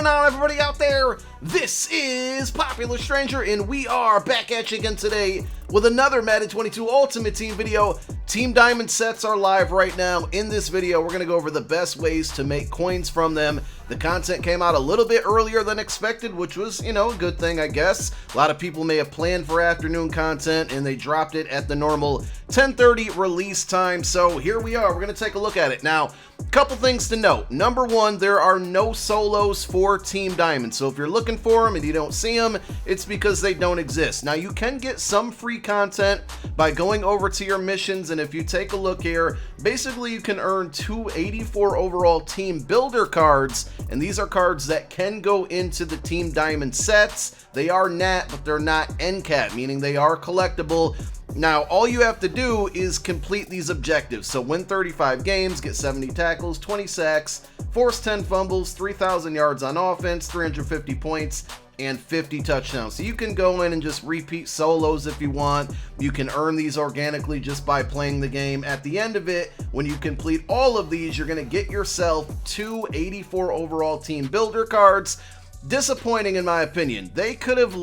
going on, everybody out there? This is Popular Stranger, and we are back at you again today with another Madden 22 Ultimate Team video. Team Diamond sets are live right now. In this video, we're going to go over the best ways to make coins from them. The content came out a little bit earlier than expected, which was, a good thing, I guess. A lot of people may have planned for afternoon content, and they dropped it at the normal 10:30 release time. So here we are. We're going to take a look at it. Now, a couple things to note. Number one, there are no solos for Team Diamond. So if you're looking for them and you don't see them, it's because they don't exist. Now, you can get some free content by going over to your missions, and if you take a look here, basically you can earn 284 overall team builder cards, and these are cards that can go into the Team Diamond sets. They are NAT, but they're not NCAT, meaning they are collectible. Now, all you have to do is complete these objectives. So win 35 games, get 70 tackles, 20 sacks, force 10 fumbles, 3,000 yards on offense, 350 points, and 50 touchdowns. So you can go in and just repeat solos if you want. You can earn these organically just by playing the game. At the end of it, when you complete all of these, you're going to get yourself 284 overall team builder cards. Disappointing in my opinion. They could have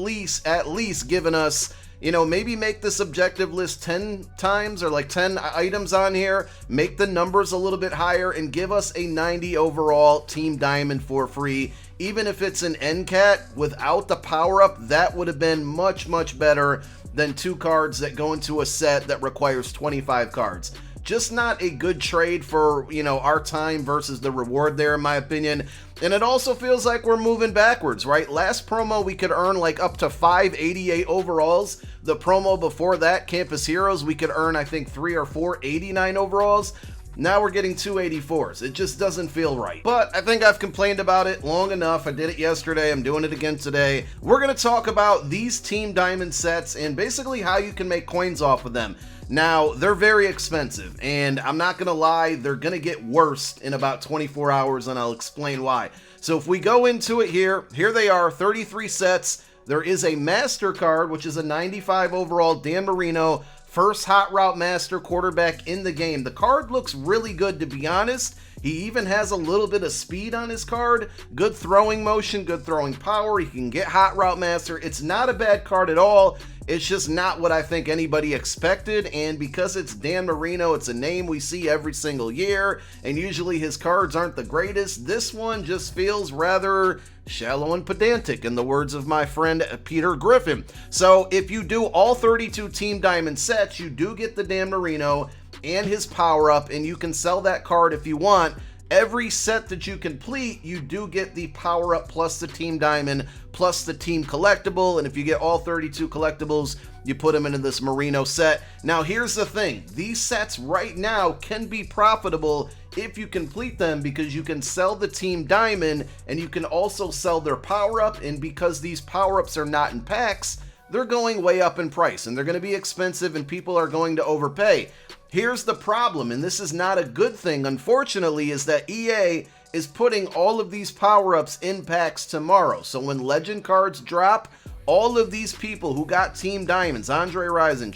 at least given us, maybe make this objective list 10 times or like 10 items on here, make the numbers a little bit higher, and give us a 90 overall Team Diamond for free. Even if it's an NCAT without the power-up, that would have been much, much better than 2 cards that go into a set that requires 25 cards. Just not a good trade for, our time versus the reward there, in my opinion. And it also feels like we're moving backwards, right? Last promo, we could earn like up to 588 overalls. The promo before that, Campus Heroes, we could earn, I think, 3 or 4 89 overalls. Now we're getting 284s. It just doesn't feel right. But I think I've complained about it long enough. I did it yesterday. I'm doing it again today. We're going to talk about these Team Diamond sets and basically how you can make coins off of them. Now, they're very expensive, and I'm not going to lie, they're going to get worse in about 24 hours, and I'll explain why. So if we go into it here they are, 33 sets. There is a Master card, which is a 95 overall Dan Marino, first Hot Route Master quarterback in the game. The card looks really good, to be honest. He even has a little bit of speed on his card, good throwing motion, good throwing power. He can get Hot Route Master. It's not a bad card at all. It's just not what I think anybody expected, and because it's Dan Marino, it's a name we see every single year, and usually his cards aren't the greatest. This one just feels rather shallow and pedantic, in the words of my friend Peter Griffin. So if you do all 32 Team Diamond sets, you do get the Dan Marino and his power-up, and you can sell that card if you want. Every set that you complete, you do get the power-up plus the Team Diamond plus the team collectible, and if you get all 32 collectibles, you put them into this Marino set. Now, here's the thing. These sets right now can be profitable if you complete them, because you can sell the Team Diamond, and you can also sell their power-up, and because these power-ups are not in packs, they're going way up in price, and they're going to be expensive, and people are going to overpay. Here's the problem, and this is not a good thing, unfortunately, is that EA is putting all of these power-ups in packs tomorrow. So when Legend cards drop, all of these people who got Team Diamonds, Andre Rison,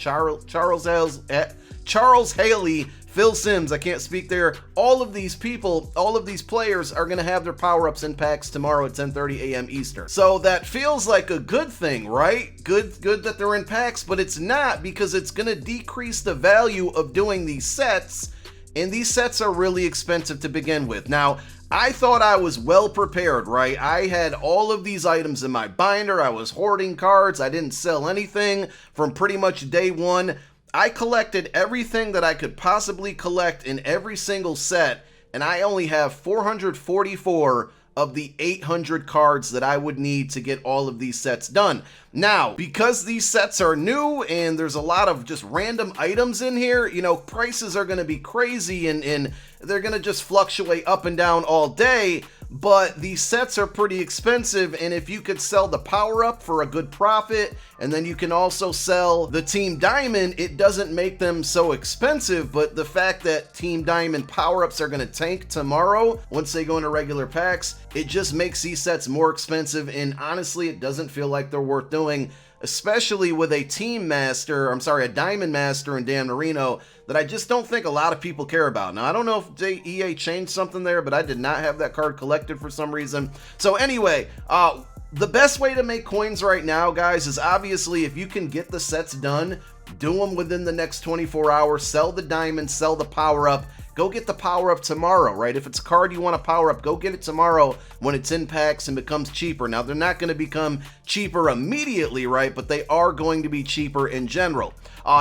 Charles Haley, Phil Simms, I can't speak there, all of these people, all of these players are going to have their power-ups in packs tomorrow at 10:30 a.m. Eastern. So that feels like a good thing, right? Good that they're in packs, but it's not, because it's going to decrease the value of doing these sets, and these sets are really expensive to begin with. Now, I thought I was well prepared, right? I had all of these items in my binder. I was hoarding cards. I didn't sell anything from pretty much day one. I collected everything that I could possibly collect in every single set, and I only have 444 of the 800 cards that I would need to get all of these sets done. Now, because these sets are new and there's a lot of just random items in here, prices are going to be crazy, and they're going to just fluctuate up and down all day. But these sets are pretty expensive, and if you could sell the power-up for a good profit, and then you can also sell the Team Diamond, it doesn't make them so expensive. But the fact that Team Diamond power-ups are going to tank tomorrow once they go into regular packs, it just makes these sets more expensive, and honestly, it doesn't feel like they're worth doing, especially with a Diamond Master in Dan Marino that I just don't think a lot of people care about. Now, I don't know if EA changed something there, but I did not have that card collected for some reason. So anyway, the best way to make coins right now, guys, is obviously if you can get the sets done, do them within the next 24 hours, sell the diamonds, sell the power-up, go get the power-up tomorrow, right? If it's a card you want to power up, go get it tomorrow when it's in packs and becomes cheaper. Now, they're not going to become cheaper immediately, right? But they are going to be cheaper in general.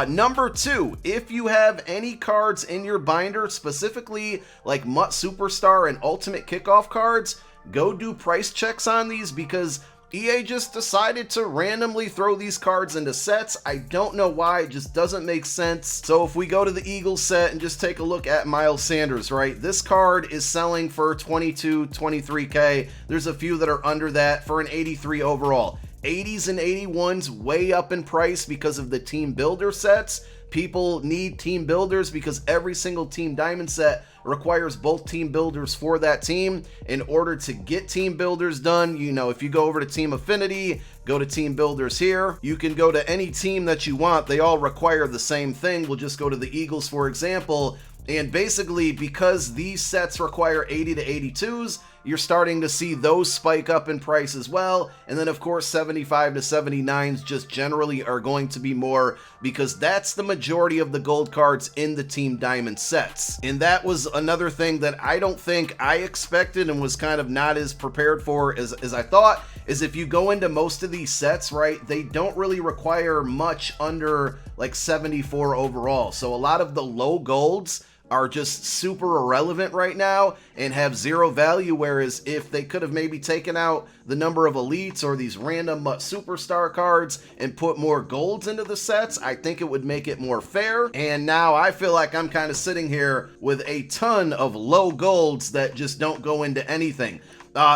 Number 2, if you have any cards in your binder, specifically like MUT Superstar and Ultimate Kickoff cards, go do price checks on these, because EA just decided to randomly throw these cards into sets. I don't know why, it just doesn't make sense. So if we go to the Eagles set and just take a look at Miles Sanders, right? This card is selling for 22, 23K. There's a few that are under that for an 83 overall. 80s and 81s way up in price because of the team builder sets. People need team builders because every single team diamond set requires both team builders for that team. In order to get team builders done, you know, if you go over to Team Affinity, go to team builders here, you can go to any team that you want. They all require the same thing. We'll just go to the Eagles, for example. And basically, because these sets require 80 to 82s, you're starting to see those spike up in price as well. And then, of course, 75 to 79s just generally are going to be more, because that's the majority of the gold cards in the Team Diamond sets. And that was another thing that I don't think I expected and was kind of not as prepared for as I thought, is if you go into most of these sets, right, they don't really require much under like 74 overall. So a lot of the low golds are just super irrelevant right now and have zero value, whereas if they could have maybe taken out the number of elites or these random MUT Superstar cards and put more golds into the sets, I think it would make it more fair. And now I feel like I'm kind of sitting here with a ton of low golds that just don't go into anything.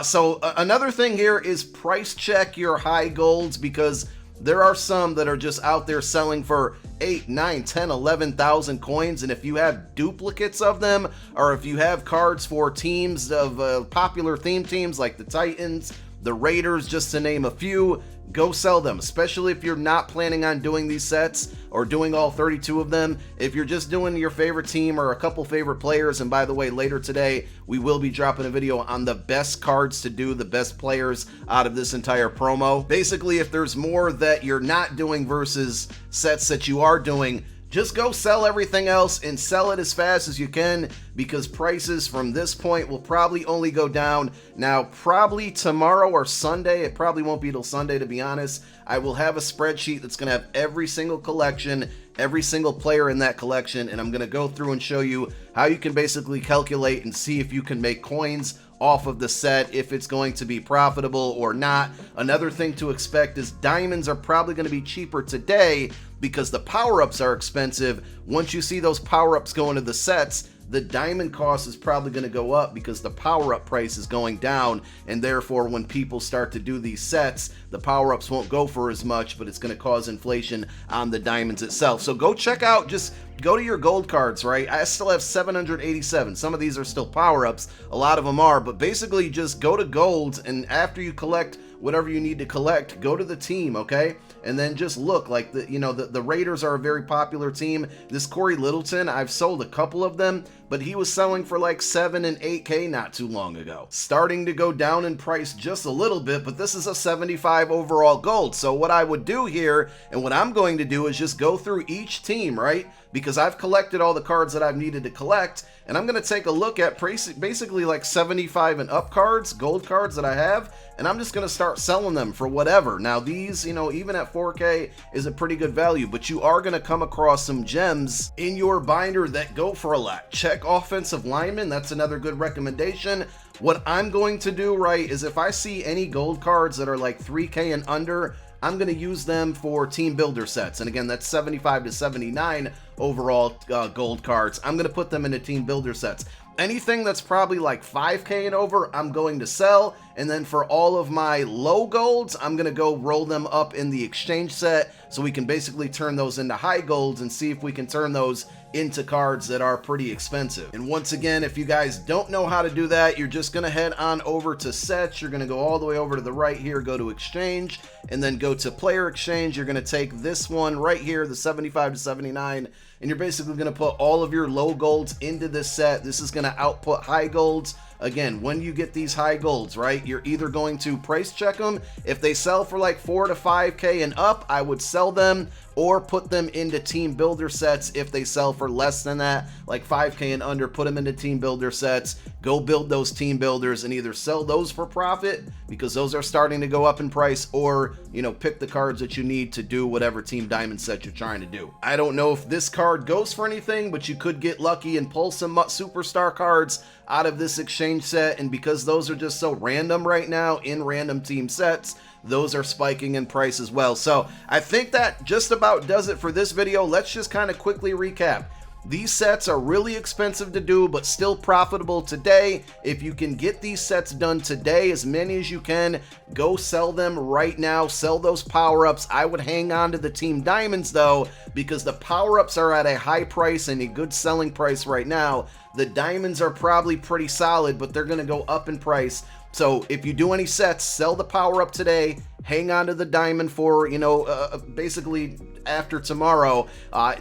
So another thing here is price check your high golds, because there are some that are just out there selling for 8, 9, 10, 11,000 coins, and if you have duplicates of them, or if you have cards for teams of popular theme teams like the Titans, the Raiders, just to name a few, go sell them, especially if you're not planning on doing these sets or doing all 32 of them. If you're just doing your favorite team or a couple favorite players, and by the way, later today we will be dropping a video on the best cards to do, the best players out of this entire promo. Basically, if there's more that you're not doing versus sets that you are doing, just go sell everything else and sell it as fast as you can, because prices from this point will probably only go down. Now, probably tomorrow or Sunday, it probably won't be till Sunday to be honest, I will have a spreadsheet that's going to have every single collection, every single player in that collection, and I'm going to go through and show you how you can basically calculate and see if you can make coins off of the set, if it's going to be profitable or not. Another thing to expect is diamonds are probably going to be cheaper today because the power-ups are expensive. Once you see those power-ups go into the sets, the diamond cost is probably going to go up because the power-up price is going down, and therefore when people start to do these sets, the power-ups won't go for as much, but it's going to cause inflation on the diamonds itself. So go check out, just go to your gold cards, right? I still have 787. Some of these are still power-ups, a lot of them are, but basically just go to golds, and after you collect whatever you need to collect, go to the team, okay? And then just look, like the Raiders are a very popular team. This Corey Littleton, I've sold a couple of them, but he was selling for like 7 and 8K not too long ago. Starting to go down in price just a little bit, but this is a 75 overall gold. So what I would do here, and what I'm going to do, is just go through each team, right? Because I've collected all the cards that I've needed to collect, and I'm going to take a look at basically like 75 and up cards, gold cards that I have, and I'm just going to start selling them for whatever. Now these, even at 4K is a pretty good value, but you are going to come across some gems in your binder that go for a lot. Check offensive lineman, that's another good recommendation. What I'm going to do, right, is if I see any gold cards that are like 3K and under, I'm going to use them for team builder sets. And again, that's 75 to 79 overall gold cards. I'm going to put them into team builder sets. Anything that's probably like 5K and over, I'm going to sell. And then for all of my low golds, I'm going to go roll them up in the exchange set so we can basically turn those into high golds and see if we can turn those into cards that are pretty expensive. And once again, if you guys don't know how to do that, you're just going to head on over to sets. You're going to go all the way over to the right here, go to exchange, and then go to player exchange. You're going to take this one right here, the 75 to 79, and you're basically going to put all of your low golds into this set. This is going to output high golds. Again, when you get these high golds, right, you're either going to price check them. If they sell for like 4 to 5K and up, I would sell them, or put them into team builder sets. If they sell for less than that, like 5K and under, put them into team builder sets. Go build those team builders and either sell those for profit because those are starting to go up in price, or, you know, pick the cards that you need to do whatever team diamond set you're trying to do. I don't know if this card goes for anything, but you could get lucky and pull some superstar cards out of this exchange set, and because those are just so random right now in random team sets, those are spiking in price as well. So I think that just about does it for this video. Let's just kind of quickly recap. These sets are really expensive to do, but still profitable today. If you can get these sets done today, as many as you can, go sell them right now. Sell those power-ups. I would hang on to the team diamonds though, because the power-ups are at a high price and a good selling price right now. The diamonds are probably pretty solid, but they're going to go up in price. So if you do any sets, sell the power up today, hang on to the diamond for, you know, basically after tomorrow.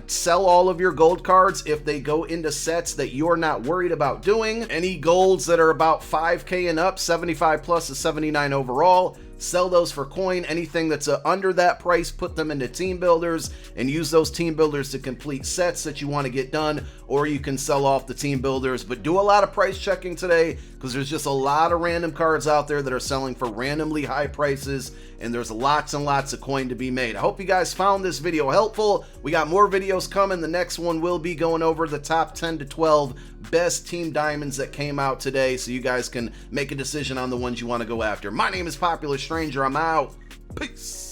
Sell all of your gold cards if they go into sets that you're not worried about doing. Any golds that are about 5K and up, 75 plus to 79 overall, sell those for coin. Anything that's under that price, put them into team builders and use those team builders to complete sets that you want to get done, or you can sell off the team builders. But do a lot of price checking today, because there's just a lot of random cards out there that are selling for randomly high prices, and there's lots and lots of coin to be made. I hope you guys found this video helpful. We got more videos coming. The next one will be going over the top 10 to 12 best team diamonds that came out today, so you guys can make a decision on the ones you want to go after. My name is Popular Stranger. I'm out. Peace.